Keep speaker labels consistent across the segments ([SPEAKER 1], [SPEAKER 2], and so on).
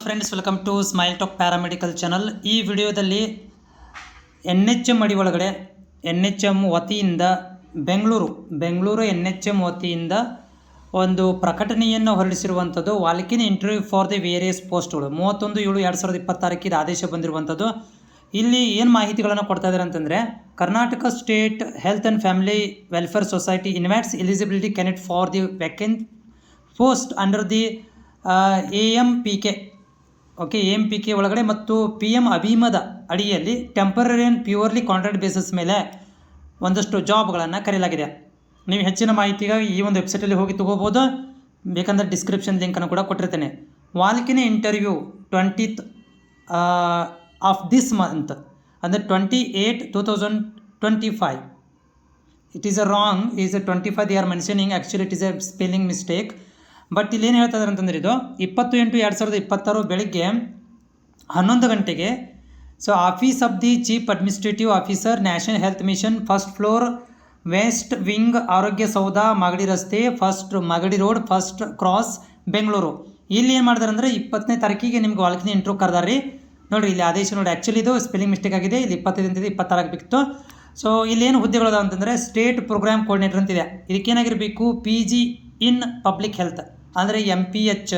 [SPEAKER 1] Friends, welcome to smile talk paramedical channel. ಈ ವಿಡಿಯೋದಲ್ಲಿ NHM ಅಡಿ ಒಳಗಡೆ NHM ವತಿಯಿಂದ ಬೆಂಗಳೂರು NHM ವತಿಯಿಂದ ಒಂದು ಪ್ರಕಟಣೆಯನ್ನು ಹೊರಡಿಸಿರುವಂಥದ್ದು. ವಾಲ್ಕಿನ್ ಇಂಟರ್ವ್ಯೂ ಫಾರ್ ದಿ ವೇರಿಯಸ್ ಪೋಸ್ಟ್ಗಳು 31/7/2026 ಇದು ಆದೇಶ ಬಂದಿರುವಂಥದ್ದು. ಇಲ್ಲಿ ಏನು ಮಾಹಿತಿಗಳನ್ನು ಕೊಡ್ತಾ ಇದ್ದಾರೆ ಅಂತಂದರೆ, Karnataka state health and family welfare society invites eligibility candidate for the vacant post under the AMPK AMPK ಒಳಗಡೆ ಮತ್ತು PM ಅಭಿಮದ ಅಡಿಯಲ್ಲಿ temporary and purely contract basis ಮೇಲೆ ಒಂದಷ್ಟು ಜಾಬ್ಗಳನ್ನು ಕರೆಯಲಾಗಿದೆ. ನೀವು ಹೆಚ್ಚಿನ ಮಾಹಿತಿಗಾಗಿ ಈ ಒಂದು ವೆಬ್ಸೈಟಲ್ಲಿ ಹೋಗಿ ತೊಗೋಬೋದು. ಬೇಕಂದರೆ ಡಿಸ್ಕ್ರಿಪ್ಷನ್ ಲಿಂಕನ್ನು ಕೂಡ ಕೊಟ್ಟಿರ್ತೇನೆ. Walk in interview 20th of this month ಅಂದರೆ 28/2025. It is a wrong, is 25 they are mentioning, actually it is a spelling mistake. But ಇಲ್ಲಿ ಏನು ಹೇಳ್ತಾ ಇದ್ದಾರೆ ಅಂತಂದರೆ, ಇದು 20/8/2026 ಬೆಳಗ್ಗೆ 11 ಗಂಟೆಗೆ. So office of the chief administrative officer, national health mission, first floor, west wing, Arogya Soudha, Magadi ರಸ್ತೆ, Magadi road, first cross, Bengaluru. ಇಲ್ಲಿ ಏನು ಮಾಡಿದಾರೆ ಅಂದರೆ 20ನೇ ತಾರೀಕಿಗೆ ನಿಮ್ಗೆ ವಾಲ್ಕಿನ್ ಇಂಟ್ರ್ಯೂ ಕರೆದಾರ್ರಿ. ನೋಡಿರಿ ಇಲ್ಲಿ ಆದೇಶ ನೋಡಿ, ಆ್ಯಕ್ಚುಲಿ ಇದು ಸ್ಪೆಲ್ಲಿಂಗ್ ಮಿಸ್ಟೇಕ್ ಆಗಿದೆ. ಇಲ್ಲಿ 25 ಅಂತಿದೆ, 26 ಆಗಬೇಕಿತ್ತು. ಸೊ ಇಲ್ಲೇನು ಹುದ್ದೆಗಳದಾವ ಅಂತಂದರೆ, ಸ್ಟೇಟ್ ಪ್ರೋಗ್ರಾಮ್ ಕೋಆರ್ಡಿನೇಟರ್ ಅಂತಿದೆ. ಇದಕ್ಕೇನಾಗಿರಬೇಕು, PG ಇನ್ ಪಬ್ಲಿಕ್ ಹೆಲ್ತ್ ಅಂದರೆ MPH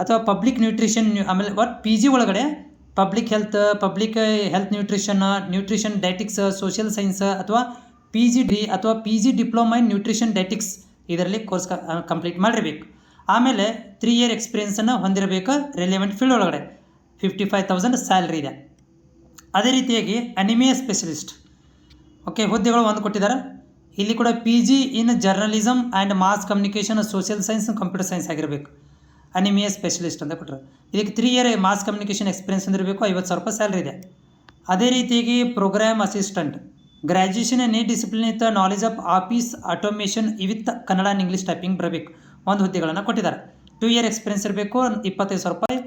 [SPEAKER 1] ಅಥವಾ ಪಬ್ಲಿಕ್ ನ್ಯೂಟ್ರಿಷನ್. ಆಮೇಲೆ PG ಒಳಗಡೆ public health nutrition dietetics, social science ಅಥವಾ PGD ಅಥವಾ PG diploma in nutrition dietetics ಇದರಲ್ಲಿ ಕೋರ್ಸ್ ಕಂಪ್ಲೀಟ್ ಮಾಡಿರಬೇಕು. ಆಮೇಲೆ 3 ಇಯರ್ ಎಕ್ಸ್ಪೀರಿಯನ್ಸನ್ನು ಹೊಂದಿರಬೇಕು ರಿಲೆವೆಂಟ್ ಫೀಲ್ಡ್ ಒಳಗಡೆ. 55,000 ಸ್ಯಾಲ್ರಿ ಇದೆ. ಅದೇ ರೀತಿಯಾಗಿ ಅನಿಮಿಯಾ ಸ್ಪೆಷಲಿಸ್ಟ್ ಹುದ್ದೆಗಳು ಒಂದು ಕೊಟ್ಟಿದ್ದಾರೆ. ಇಲ್ಲಿ ಕೂಡ PG in journalism and mass communication, social science, computer science ಆಗಿರಬೇಕು. ಅನಿಮಿಯಾ ಸ್ಪೆಷಲಿಸ್ಟ್ ಅಂತ ಕೊಟ್ಟರೆ ಇದಕ್ಕೆ 3 ಇಯರ್ ಮಾಸ್ ಕಮ್ಯುನಿಕೇಷನ್ ಎಕ್ಸ್ಪೀರಿಯನ್ಸ್ ಹೊಂದಿರಬೇಕು. 50,000 ರೂಪಾಯಿ ಸ್ಯಾಲ್ರಿ ಇದೆ. ಅದೇ ರೀತಿಯಾಗಿ programme assistant, graduation any discipline with knowledge of office automation with Kannada and English typing ಬರಬೇಕು. ಒಂದು ಹುದ್ದೆಗಳನ್ನು ಕೊಟ್ಟಿದ್ದಾರೆ. 2 ಇಯರ್ ಎಕ್ಸ್ಪೀರಿಯನ್ಸ್ ಇರಬೇಕು. 25,000 ರೂಪಾಯಿ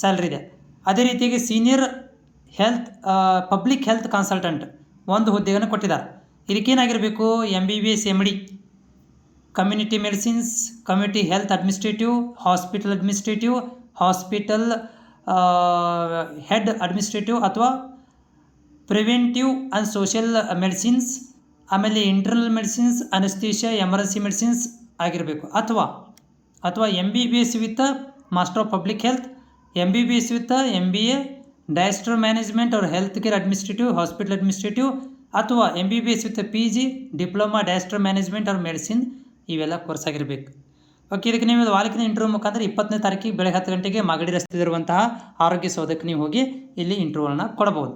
[SPEAKER 1] ಸ್ಯಾಲ್ರಿ ಇದೆ. ಅದೇ ರೀತಿಯಾಗಿ ಸೀನಿಯರ್ ಪಬ್ಲಿಕ್ ಹೆಲ್ತ್ ಕನ್ಸಲ್ಟೆಂಟ್ ಒಂದು ಹುದ್ದೆಯನ್ನು ಕೊಟ್ಟಿದ್ದಾರೆ. ಇದಕ್ಕೇನಾಗಿರಬೇಕು, MBBS MD, community medicines, community health administrative, hospital head administrative ಅಥವಾ ಪ್ರಿವೆಂಟಿವ್ ಆ್ಯಂಡ್ ಸೋಷಿಯಲ್ ಮೆಡಿಸಿನ್ಸ್, ಆಮೇಲೆ internal medicines, anaesthesia, emergency medicines ಆಗಿರಬೇಕು. ಅಥವಾ MBBS with master of public health, MBBS with MBA director management ಅವ್ರ health care administrative, hospital administrative, ಅಥವಾ MBBS with PG diploma director management ಅವ್ರ medicine, ಇವೆಲ್ಲ course ಆಗಿರಬೇಕು. ಇದಕ್ಕೆ ನೀವು ವಾಲ್ಕಿನ್ ಇಂಟರ್ವ್ಯೂ ಮುಖಾಂತರ 20ನೇ ತಾರೀಕಿಗೆ ಬೆಳಗ್ಗೆ 10 ಗಂಟೆಗೆ ಮಾಗಡಿ ರಸ್ತೆ ಇರುವಂತಹ ಆರೋಗ್ಯ ಸೌಧಕ್ಕೆ ನೀವು ಹೋಗಿ ಇಲ್ಲಿ ಇಂಟರ್ವ್ಯೂವನ್ನು ಕೊಡಬಹುದು.